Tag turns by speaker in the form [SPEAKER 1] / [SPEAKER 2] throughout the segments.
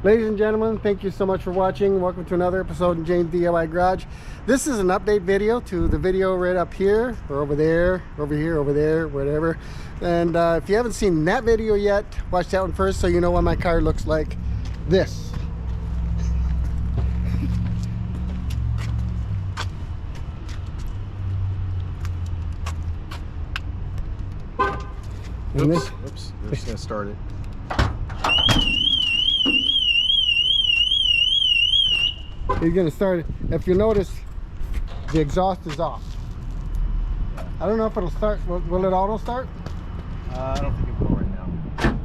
[SPEAKER 1] Ladies and gentlemen, thank you so much for watching. Welcome to another episode in James DIY Garage. This is an update video to the video right up here, or over there, over here, over there, whatever. And if you haven't seen that video yet, watch that one first so you know what my car looks like. This.
[SPEAKER 2] Oops, we're just gonna start it.
[SPEAKER 1] You're gonna start it. If you notice, the exhaust is off. I don't know if it'll start. Will it auto start?
[SPEAKER 2] I don't think it will right now.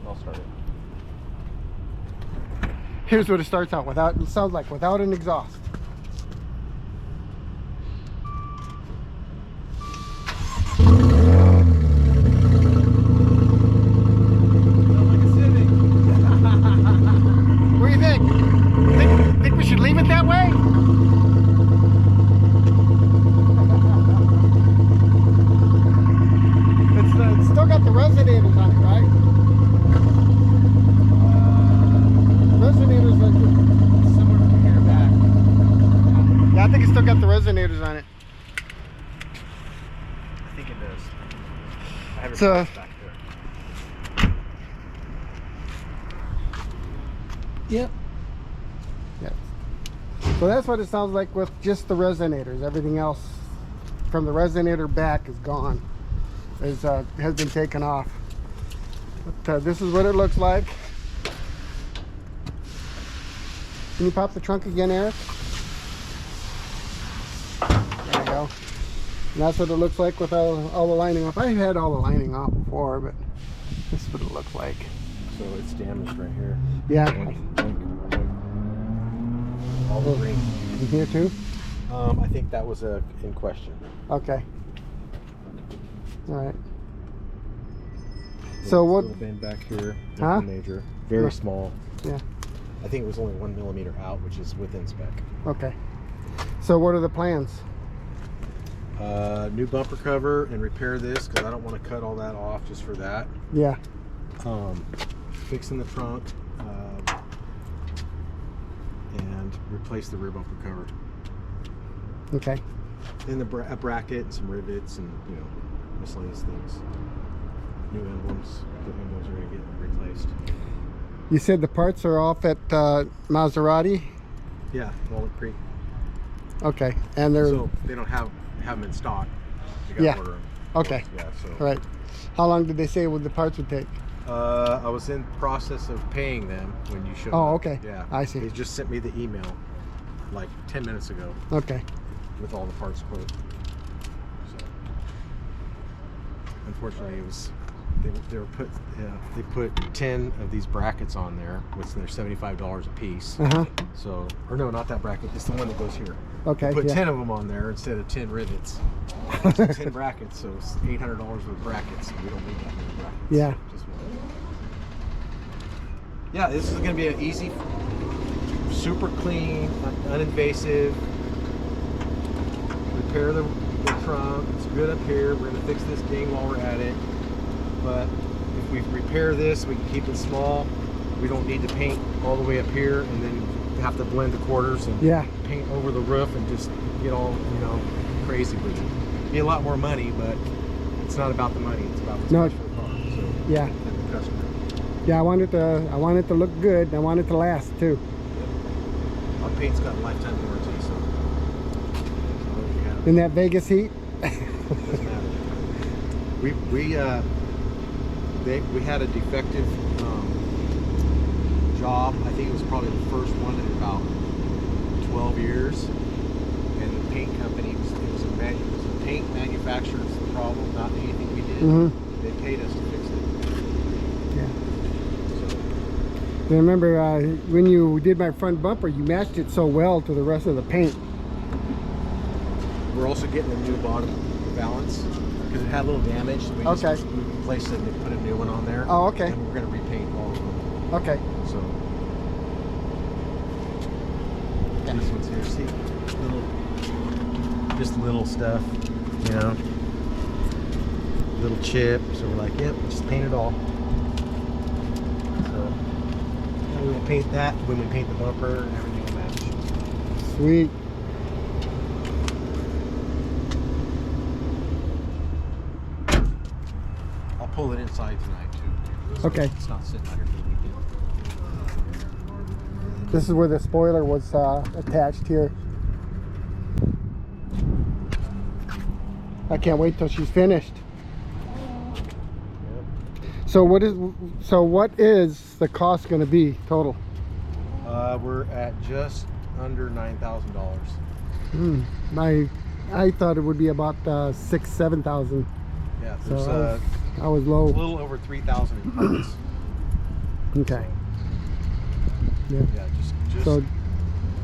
[SPEAKER 2] I'll start it.
[SPEAKER 1] Here's what it starts out without. It sounds like without an exhaust. What do you think? Think we should leave it that way? It's still got the resonators on it, right? Resonators are
[SPEAKER 2] Somewhere from here back.
[SPEAKER 1] yeah, I think it's still got the resonators on it.
[SPEAKER 2] I think it does. I have it
[SPEAKER 1] So-
[SPEAKER 2] back there.
[SPEAKER 1] Yep. Yes. So that's what it sounds like with just the resonators. Everything else from the resonator back is gone. Has been taken off. But this is what it looks like. Can you pop the trunk again, Eric? There you go. And that's what it looks like with all the lining off. I've had all the lining off before, but this is what it looks like.
[SPEAKER 2] So it's damaged right here.
[SPEAKER 1] Yeah.
[SPEAKER 2] Boink, boink, boink. All the green.
[SPEAKER 1] In here too?
[SPEAKER 2] I think that was in question.
[SPEAKER 1] Okay. All right. So what?
[SPEAKER 2] Little bend back here.
[SPEAKER 1] Huh?
[SPEAKER 2] Nothing major. Very
[SPEAKER 1] No.
[SPEAKER 2] small.
[SPEAKER 1] Yeah.
[SPEAKER 2] I think it was only 1 millimeter out, which is within spec.
[SPEAKER 1] Okay. So what are the plans?
[SPEAKER 2] New bumper cover and repair this because I don't want to cut all that off just for that.
[SPEAKER 1] Yeah.
[SPEAKER 2] Fixing the trunk and replace the rear bumper cover.
[SPEAKER 1] Okay.
[SPEAKER 2] And a bracket and some rivets and miscellaneous things. New emblems. The emblems are going to get replaced.
[SPEAKER 1] You said the parts are off at Maserati.
[SPEAKER 2] Yeah, Walnut Creek.
[SPEAKER 1] Okay. And they're
[SPEAKER 2] So they don't have them in stock. You got to
[SPEAKER 1] Yeah.
[SPEAKER 2] order them.
[SPEAKER 1] okay.
[SPEAKER 2] Yeah. So.
[SPEAKER 1] All right. How long did they say the parts would take?
[SPEAKER 2] I was in process of paying them when you showed
[SPEAKER 1] Oh,
[SPEAKER 2] up.
[SPEAKER 1] okay.
[SPEAKER 2] Yeah.
[SPEAKER 1] I see.
[SPEAKER 2] They just sent me the email like 10 minutes ago
[SPEAKER 1] Okay.
[SPEAKER 2] with all the parts quote. So unfortunately, it was they put 10 of these brackets on there, which they're $75 a piece.
[SPEAKER 1] Uh-huh.
[SPEAKER 2] So, or no, not that bracket. It's the one that goes here.
[SPEAKER 1] Okay.
[SPEAKER 2] They put
[SPEAKER 1] Yeah.
[SPEAKER 2] 10 of them on there instead of 10 rivets. So 10 brackets, so it's $800 with brackets. We don't need that many brackets.
[SPEAKER 1] Yeah.
[SPEAKER 2] Just one. Yeah, this is going to be an easy, super clean, uninvasive. Repair the trunk. It's good up here. We're going to fix this ding while we're at it. But if we repair this, we can keep it small. We don't need to paint all the way up here and then have to blend the quarters and
[SPEAKER 1] Yeah.
[SPEAKER 2] paint over the roof and just get all crazy with it. Be a lot more money, but it's not about the money. It's about what's
[SPEAKER 1] No.
[SPEAKER 2] best for the car. So
[SPEAKER 1] Yeah.
[SPEAKER 2] and the customer.
[SPEAKER 1] Yeah. I want it to look good. And I want it to last too.
[SPEAKER 2] Our paint's got a lifetime warranty, so we have,
[SPEAKER 1] In that Vegas heat.
[SPEAKER 2] doesn't matter. We had a defective job. I think it was probably the first one in about 12 years. And the paint company, it was a paint manufacturer's problem, not anything we did.
[SPEAKER 1] Mm-hmm.
[SPEAKER 2] They paid us to fix it.
[SPEAKER 1] Yeah.
[SPEAKER 2] So,
[SPEAKER 1] I remember when you did my front bumper, you matched it so well to the rest of the paint.
[SPEAKER 2] we're also getting a new bottom balance because it had a little damage. So we
[SPEAKER 1] Okay.
[SPEAKER 2] just replaced it and put a new one on there.
[SPEAKER 1] Oh, okay.
[SPEAKER 2] And we're going to repaint all of them.
[SPEAKER 1] Okay.
[SPEAKER 2] So this one's here. See, just little stuff, little chip. So we're like, yep, just paint it all. So we will paint that when we paint the bumper and everything will match.
[SPEAKER 1] Sweet.
[SPEAKER 2] I'll pull it inside tonight too. So
[SPEAKER 1] Okay.
[SPEAKER 2] It's not sitting out here for the weekend.
[SPEAKER 1] This is where the spoiler was attached here. I can't wait till she's finished.
[SPEAKER 2] Yep.
[SPEAKER 1] So what is the cost going to be total?
[SPEAKER 2] We're at just under $9,000.
[SPEAKER 1] I thought it would be about 6,000-7,000.
[SPEAKER 2] Yeah,
[SPEAKER 1] So
[SPEAKER 2] there's
[SPEAKER 1] I was
[SPEAKER 2] a
[SPEAKER 1] low.
[SPEAKER 2] little over 3,000 in parts.
[SPEAKER 1] Okay. Yeah.
[SPEAKER 2] Yeah,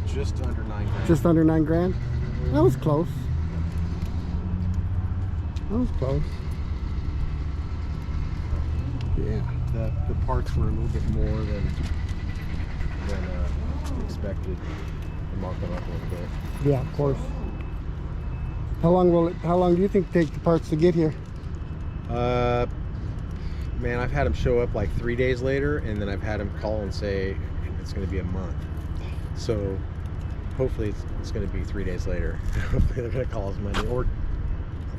[SPEAKER 2] just under 9 grand.
[SPEAKER 1] Just under 9 grand. That was close. That was close. Yeah.
[SPEAKER 2] The parts were a little bit more than expected. To mark them up a little bit.
[SPEAKER 1] Yeah, of course. How long do you think take the parts to get here?
[SPEAKER 2] Man, I've had them show up like 3 days later, and then I've had them call and say it's going to be a month. So hopefully it's going to be 3 days later. Hopefully they're going to call us Monday, or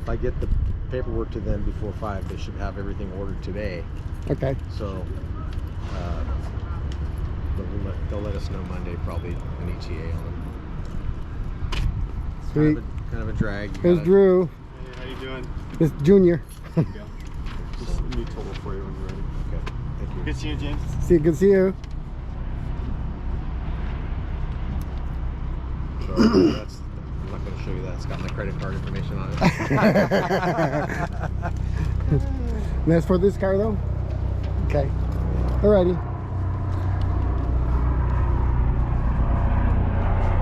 [SPEAKER 2] if I get the paperwork to them before 5, they should have everything ordered today.
[SPEAKER 1] Okay.
[SPEAKER 2] So they'll let us know Monday, probably an ETA on them.
[SPEAKER 1] Sweet.
[SPEAKER 2] Kind of a drag.
[SPEAKER 1] Here's Drew.
[SPEAKER 3] Hey, how you doing?
[SPEAKER 1] This Junior.
[SPEAKER 3] There you go. Just new total for you when you're ready.
[SPEAKER 2] Okay, thank you.
[SPEAKER 3] Good seeing you, James.
[SPEAKER 1] Good to see you.
[SPEAKER 2] So I'm not going to show you that. It's got my credit card information on it.
[SPEAKER 1] And that's for this car though? Okay. Alrighty.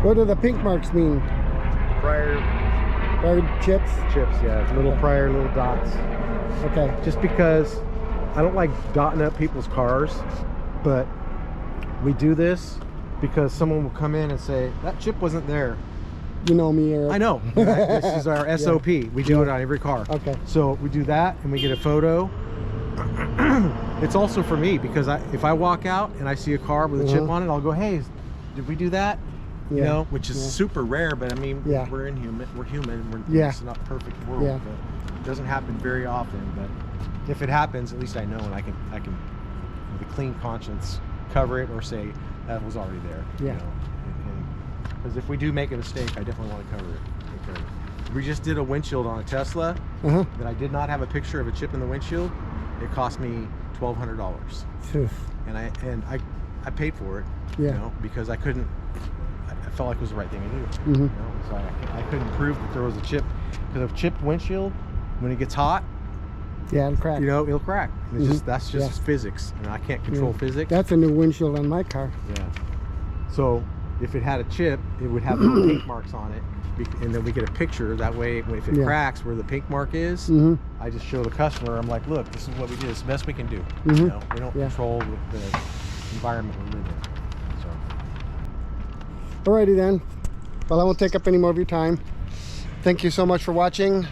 [SPEAKER 1] What do the pink marks mean?
[SPEAKER 2] Prior
[SPEAKER 1] Or chips?
[SPEAKER 2] chips, yeah. Little prior, little dots.
[SPEAKER 1] Okay.
[SPEAKER 2] Just because I don't like dotting up people's cars, but we do this because someone will come in and say, that chip wasn't there.
[SPEAKER 1] You know me, Eric.
[SPEAKER 2] I know. This is our SOP. We do it on every car.
[SPEAKER 1] Okay.
[SPEAKER 2] So we do that and we get a photo. It's also for me because if I walk out and I see a car with a chip on it, I'll go, hey, did we do that? You know, which is super rare, but I mean, we're human. It's not a perfect world, but it doesn't happen very often. But if it happens, at least I know, and I can with a clean conscience cover it or say that was already there.
[SPEAKER 1] Yeah.
[SPEAKER 2] You know? Because if we do make a mistake, I definitely want to cover it. Because we just did a windshield on a Tesla that I did not have a picture of a chip in the windshield. It cost me $1,200, and I paid for it. You know, because I couldn't. I felt like it was the right thing to do. You know? So I couldn't prove that there was a chip, because a chipped windshield, when it gets hot,
[SPEAKER 1] it'll crack.
[SPEAKER 2] You know, it'll crack. It's that's just physics, and I can't control physics.
[SPEAKER 1] That's a new windshield on my car.
[SPEAKER 2] Yeah. So if it had a chip, it would have little pink marks on it, and then we get a picture. That way, if it cracks where the pink mark is, I just show the customer. I'm like, look, this is what we did. It's the best we can do. You know, we don't control the environment we live in. So.
[SPEAKER 1] Alrighty then. Well, I won't take up any more of your time. Thank you so much for watching.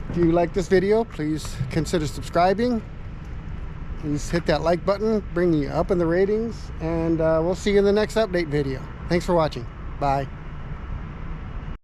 [SPEAKER 1] If you like this video, please consider subscribing. Please hit that like button, bring you up in the ratings, and we'll see you in the next update video. Thanks for watching. Bye.